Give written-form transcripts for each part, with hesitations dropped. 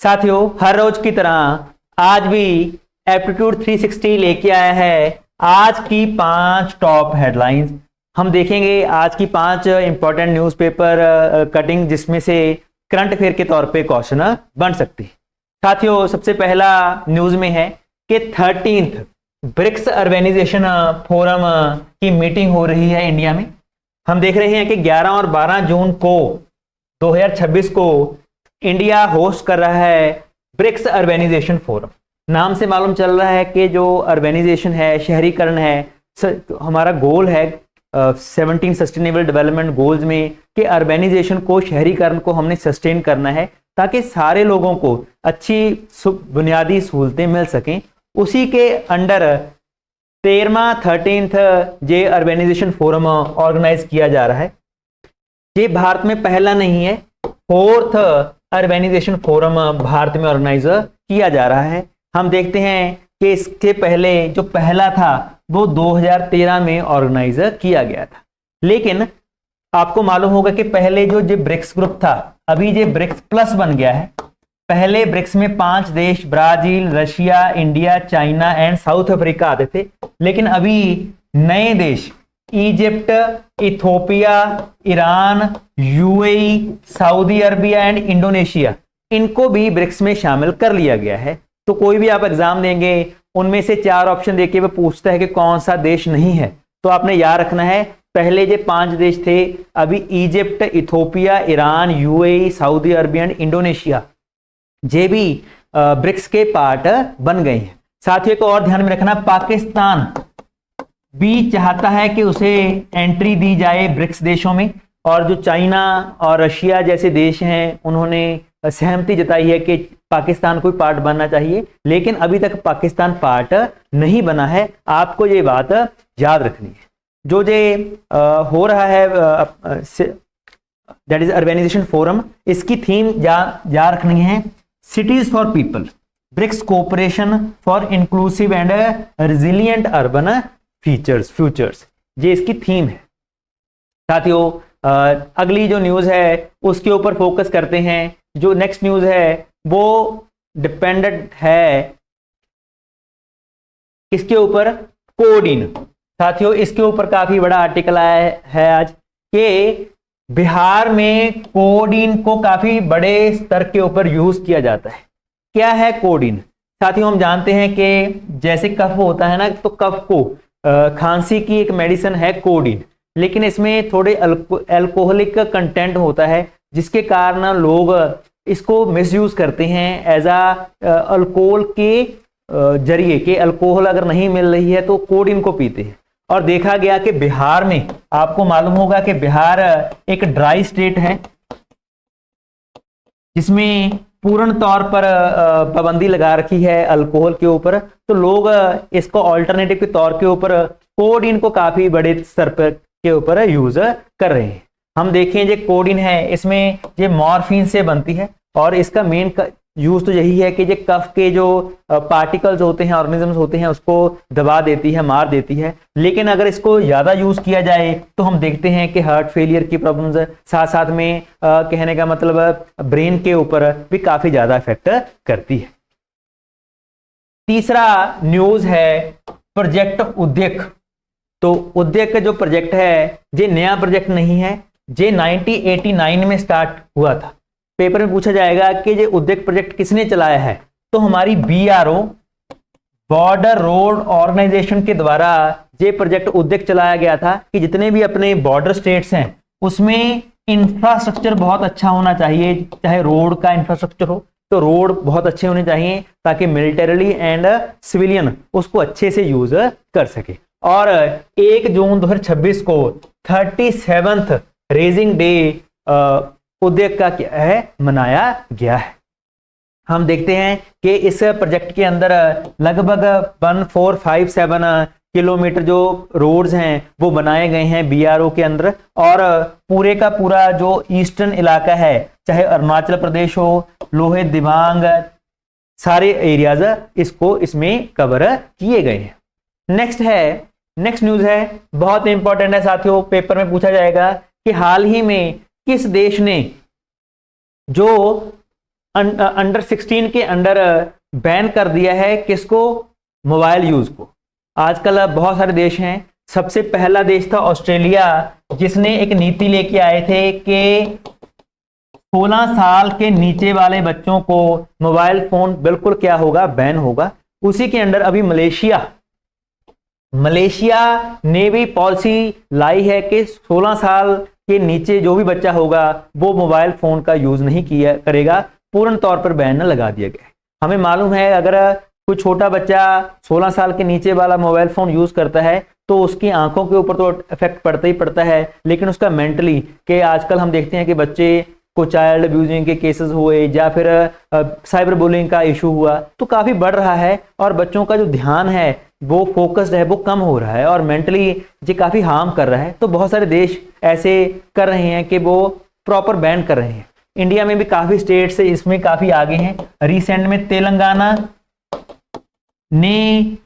साथियों, हर रोज की तरह आज भी एप्टीट्यूड 360 लेके आया है आज की 5 टॉप हेडलाइंस। हम देखेंगे आज की 5 इंपॉर्टेंट न्यूज़पेपर कटिंग जिसमें से करंट अफेयर के तौर पे क्वेश्चन बन सकती है। साथियों, सबसे पहला न्यूज में है कि 13th ब्रिक्स अर्बेनाइजेशन फोरम की मीटिंग हो रही है इंडिया में। हम देख रहे हैं कि 11 और 12 जून को 2026 को इंडिया होस्ट कर रहा है ब्रिक्स अर्बेनाइजेशन फोरम। नाम से मालूम चल रहा है कि जो अर्बेनाइजेशन है, शहरीकरण है, हमारा गोल है 17 सस्टेनेबल डेवलपमेंट गोल्स में कि अर्बेनाइजेशन को, शहरीकरण को हमने सस्टेन करना है ताकि सारे लोगों को अच्छी बुनियादी सहूलतें मिल सकें। उसी के अंडर 13th ये अर्बेनाइजेशन फोरम ऑर्गेनाइज किया जा रहा है। ये भारत में पहला नहीं है, 4th अर्बेनाइजेशन फोरम भारत में ऑर्गेनाइज किया जा रहा है। हम देखते हैं कि इसके पहले जो पहला था वो 2013 में ऑर्गेनाइज किया गया था। लेकिन आपको मालूम होगा कि पहले जो ब्रिक्स ग्रुप था, अभी ये ब्रिक्स प्लस बन गया है। पहले ब्रिक्स में 5 देश Brazil, Russia, India, China and south Africa आते थे, लेकिन अभी नए देश Egypt, Ethiopia, Iran, UAE, Saudi Arabia and Indonesia, इनको भी ब्रिक्स में शामिल कर लिया गया है। तो कोई भी आप एग्जाम देंगे, उनमें से 4 ऑप्शन देके वो पूछता है कि कौन सा देश नहीं है, तो आपने याद रखना है पहले जो 5 देश थे, अभी Egypt, Ethiopia, Iran, UAE, Saudi Arabia and Indonesia, ये भी ब्रिक्स के पार्ट बन गए हैं। साथियों को और ध्यान में रखना, पाकिस्तान भी चाहता है कि उसे एंट्री दी जाए ब्रिक्स देशों में, और जो चाइना और रशिया जैसे देश हैं उन्होंने सहमति जताई है कि पाकिस्तान कोई पार्ट बनना चाहिए, लेकिन अभी तक पाकिस्तान पार्ट नहीं बना है। आपको ये बात याद रखनी है। जो हो रहा है दैट इज अर्बेनाइजेशन फोरम, इसकी थीम याद रखनी है, cities for people, BRICS cooperation for inclusive and resilient urban futures, ये इसकी थीम है। साथियों, अगली जो न्यूज है उसके ऊपर फोकस करते हैं। जो नेक्स्ट न्यूज है वो डिपेंडेंट है किसके ऊपर? कोडिन। साथियों, इसके ऊपर काफी बड़ा आर्टिकल आया है आज कि बिहार में कोडिन को काफी बड़े स्तर के ऊपर यूज किया जाता है। क्या है कोडिन? साथियों, हम जानते हैं कि जैसे कफ होता है ना, तो कफ को खांसी की एक मेडिसिन है कोडिन, लेकिन इसमें थोड़े अल्कोहलिक कंटेंट होता है जिसके कारण लोग इसको मिसयूज करते हैं एज अल्कोहल के जरिए, कि अल्कोहल अगर नहीं मिल रही है तो कोडिन को पीते हैं। और देखा गया कि बिहार में, आपको मालूम होगा कि बिहार एक ड्राई स्टेट है जिसमें पूर्ण तौर पर पाबंदी लगा रखी है अल्कोहल के ऊपर, तो लोग इसको ऑल्टरनेटिव के तौर के ऊपर कोडिन को काफी बड़े स्तर पर के ऊपर यूज कर रहे हैं। हम देखें जो कोडिन है, इसमें ये मॉर्फिन से बनती है और इसका मेन यूज तो यही है कि जो कफ के जो पार्टिकल्स होते हैं, ऑर्गेनिजम्स होते हैं, उसको दबा देती है, मार देती है। लेकिन अगर इसको ज्यादा यूज किया जाए तो हम देखते हैं कि हार्ट फेलियर की प्रॉब्लम्स, साथ साथ में कहने का मतलब ब्रेन के ऊपर भी काफी ज्यादा इफेक्ट करती है। तीसरा न्यूज है प्रोजेक्ट उद्यक। तो उद्यक जो प्रोजेक्ट है, ये नया प्रोजेक्ट नहीं है, ये 1989 में स्टार्ट हुआ था। पेपर में पूछा जाएगा कि ये उद्यक प्रोजेक्ट किसने चलाया है, तो हमारी BRO, बॉर्डर रोड ऑर्गेनाइजेशन के द्वारा ये प्रोजेक्ट उद्यक चलाया गया था कि जितने भी अपने बॉर्डर स्टेट्स हैं उसमें इंफ्रास्ट्रक्चर बहुत अच्छा होना चाहिए। चाहे रोड का इंफ्रास्ट्रक्चर हो तो रोड बहुत अच्छे होने चाहिए ताकि मिलिटरीली एंड सिविलियन उसको अच्छे से यूज कर सके। और 1 जून 2026 को 37th रेजिंग डे उद्यक का क्या है, मनाया गया है। हम देखते हैं कि इस प्रोजेक्ट के अंदर लगभग 1457 किलोमीटर जो रोड्स हैं वो बनाए गए हैं BRO के अंदर, और पूरे का पूरा जो ईस्टर्न इलाका है, चाहे अरुणाचल प्रदेश हो, लोहे दिबांग, सारे एरियाज इसको इसमें कवर किए गए हैं। नेक्स्ट न्यूज है, बहुत इंपॉर्टेंट है साथियों, पेपर में पूछा जाएगा कि हाल ही में किस देश ने जो अंडर 16 के अंडर बैन कर दिया है किसको, मोबाइल यूज को। आजकल बहुत सारे देश हैं, सबसे पहला देश था ऑस्ट्रेलिया जिसने एक नीति लेके आए थे कि 16 साल के नीचे वाले बच्चों को मोबाइल फोन बिल्कुल क्या होगा, बैन होगा। उसी के अंडर अभी मलेशिया ने भी पॉलिसी लाई है कि 16 साल के नीचे जो भी बच्चा होगा वो मोबाइल फोन का यूज नहीं किया करेगा, पूर्ण तौर पर बैन लगा दिया गया है। हमें मालूम है अगर कोई छोटा बच्चा 16 साल के नीचे वाला मोबाइल फोन यूज करता है तो उसकी आंखों के ऊपर तो इफेक्ट पड़ता ही पड़ता है, लेकिन उसका मेंटली के आजकल हम देखते हैं कि बच्चे को चाइल्ड अब्यूजिंग के केसेस हुए या फिर साइबर बुलिंग का इशू हुआ तो काफी बढ़ रहा है, और बच्चों का जो ध्यान है वो फोकस्ड है वो कम हो रहा है और मेंटली ये काफी हार्म कर रहा है। तो बहुत सारे देश ऐसे कर रहे हैं कि वो प्रॉपर बैन कर रहे हैं। इंडिया में भी काफी स्टेट्स इसमें काफी आगे हैं। रिसेंट में तेलंगाना ने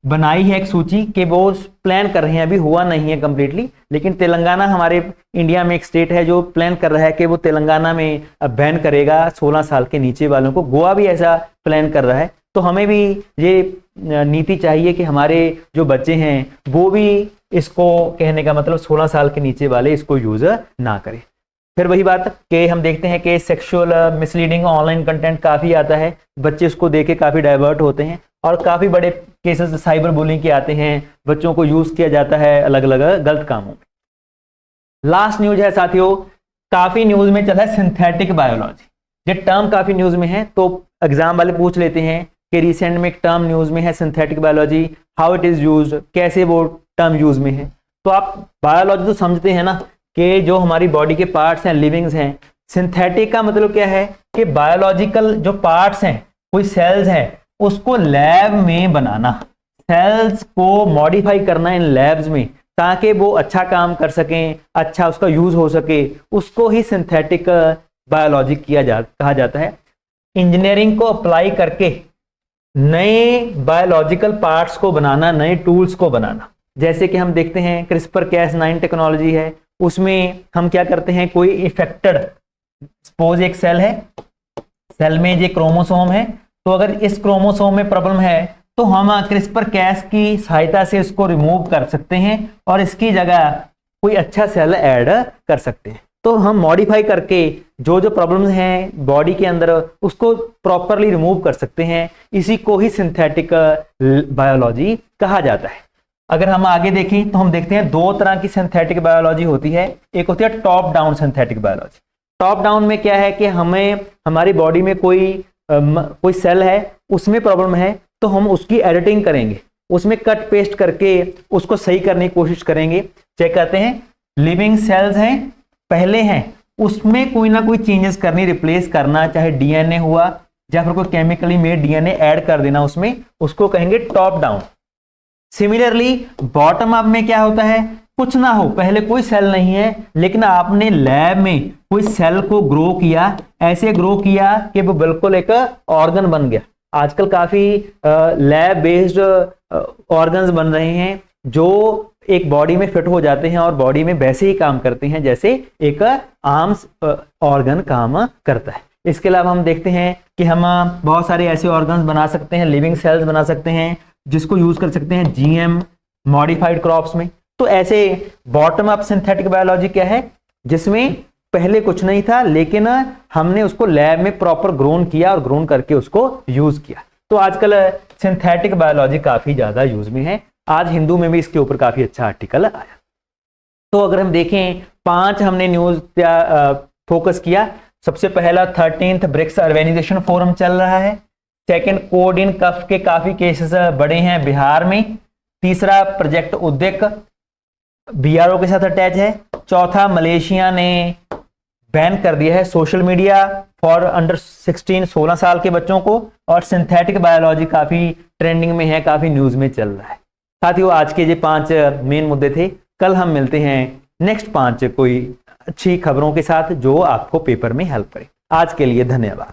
बनाई है एक सूची कि वो प्लान कर रहे हैं, अभी हुआ नहीं है कंप्लीटली, लेकिन तेलंगाना हमारे इंडिया में एक स्टेट है जो प्लान कर रहा है कि वो तेलंगाना में बैन करेगा 16 साल के नीचे वालों को। गोवा भी ऐसा प्लान कर रहा है। तो हमें भी ये नीति चाहिए कि हमारे जो बच्चे हैं वो भी इसको, कहने का मतलब 16 साल के नीचे वाले इसको यूज ना करें। फिर वही बात कि हम देखते हैं कि सेक्सुअल मिसलीडिंग ऑनलाइन कंटेंट काफ़ी आता है, बच्चे उसको देख के काफ़ी डाइवर्ट होते हैं और काफ़ी बड़े केसेस साइबर बुलिंग के आते हैं, बच्चों को यूज़ किया जाता है अलग अलग गलत कामों में। लास्ट न्यूज है साथियों, काफ़ी न्यूज़ में चला है सिंथेटिक बायोलॉजी। ये टर्म काफ़ी न्यूज़ में है तो एग्जाम वाले पूछ लेते हैं कि रिसेंट में एक टर्म न्यूज़ में है synthetic biology, how it is use, कैसे वो टर्म यूज़ में है। तो आप बायोलॉजी तो समझते हैं ना कि जो हमारी बॉडी के पार्ट्स हैं, लिविंग्स हैं। सिंथेटिक का मतलब क्या है कि बायोलॉजिकल जो पार्ट्स हैं, कोई सेल्स हैं, उसको लैब में बनाना, सेल्स को मॉडिफाई करना इन लैब्स में ताकि वो अच्छा काम कर सकें, अच्छा उसका यूज हो सके, उसको ही सिंथेटिक बायोलॉजी कहा जाता है। इंजीनियरिंग को अप्लाई करके नए बायोलॉजिकल पार्ट्स को बनाना, नए टूल्स को बनाना, जैसे कि हम देखते हैं CRISPR-Cas9 टेक्नोलॉजी है, उसमें हम क्या करते हैं, कोई इफेक्टेड, सपोज एक सेल है, सेल में ये क्रोमोसोम है, तो अगर इस क्रोमोसोम में प्रॉब्लम है तो हम CRISPR-Cas की सहायता से इसको रिमूव कर सकते हैं और इसकी जगह कोई अच्छा सेल ऐड कर सकते हैं। तो हम मॉडिफाई करके जो जो प्रॉब्लम्स हैं बॉडी के अंदर उसको प्रॉपरली रिमूव कर सकते हैं। इसी को ही सिंथेटिक बायोलॉजी कहा जाता है। अगर हम आगे देखें तो हम देखते हैं दो तरह की सिंथेटिक बायोलॉजी होती है। एक होती है top down synthetic biology. Top down में क्या है कि हमें हमारी बॉडी में कोई सेल है, उसमें प्रॉब्लम है तो हम उसकी एडिटिंग करेंगे, उसमें कट पेस्ट करके उसको सही करने की कोशिश करेंगे। चेक करते हैं लिविंग सेल्स हैं, पहले हैं, उसमें कोई ना कोई चेंजेस करनी, रिप्लेस करना, चाहे डीएनए हुआ या फिर कोई केमिकली मेड डीएनए ऐड कर देना उसमें, उसको कहेंगे top down. Similarly bottom up में क्या होता है, कुछ ना हो, पहले कोई सेल नहीं है लेकिन आपने लैब में कोई सेल को ग्रो किया, ऐसे ग्रो किया कि वो बिल्कुल एक ऑर्गन बन गया। आजकल काफी लैब बेस्ड ऑर्गन्स बन रहे हैं जो एक बॉडी में फिट हो जाते हैं और बॉडी में वैसे ही काम करते हैं जैसे एक आम ऑर्गन काम करता है। इसके अलावा हम देखते हैं कि हम बहुत सारे ऐसे ऑर्गन्स बना सकते हैं, लिविंग सेल्स बना सकते हैं जिसको यूज कर सकते हैं जीएम मॉडिफाइड क्रॉप्स में। तो ऐसे बॉटम अप सिंथेटिक बायोलॉजी क्या है, जिसमें पहले कुछ नहीं था लेकिन हमने उसको लैब में प्रॉपर ग्रोन किया और ग्रोन करके उसको यूज किया। तो आजकल सिंथेटिक बायोलॉजी काफी ज्यादा यूज में है। आज हिंदू में भी इसके ऊपर काफी अच्छा आर्टिकल आया। तो अगर हम देखें 5 हमने न्यूज फोकस किया। सबसे पहला 13th ब्रिक्स अर्बेनाइजेशन फोरम चल रहा है। सेकंड कोड इन कफ के काफी केसेस बड़े हैं बिहार में। तीसरा प्रोजेक्ट उद्दिक बीआरओ के साथ अटैच है। चौथा मलेशिया ने बैन कर दिया है सोशल मीडिया फॉर अंडर 16 साल के बच्चों को। और सिंथेटिक बायोलॉजी काफी ट्रेंडिंग में है, काफी न्यूज में चल रहा है। साथियों आज के ये 5 मेन मुद्दे थे। कल हम मिलते हैं नेक्स्ट 5 कोई अच्छी खबरों के साथ जो आपको पेपर में हेल्प करे। आज के लिए धन्यवाद।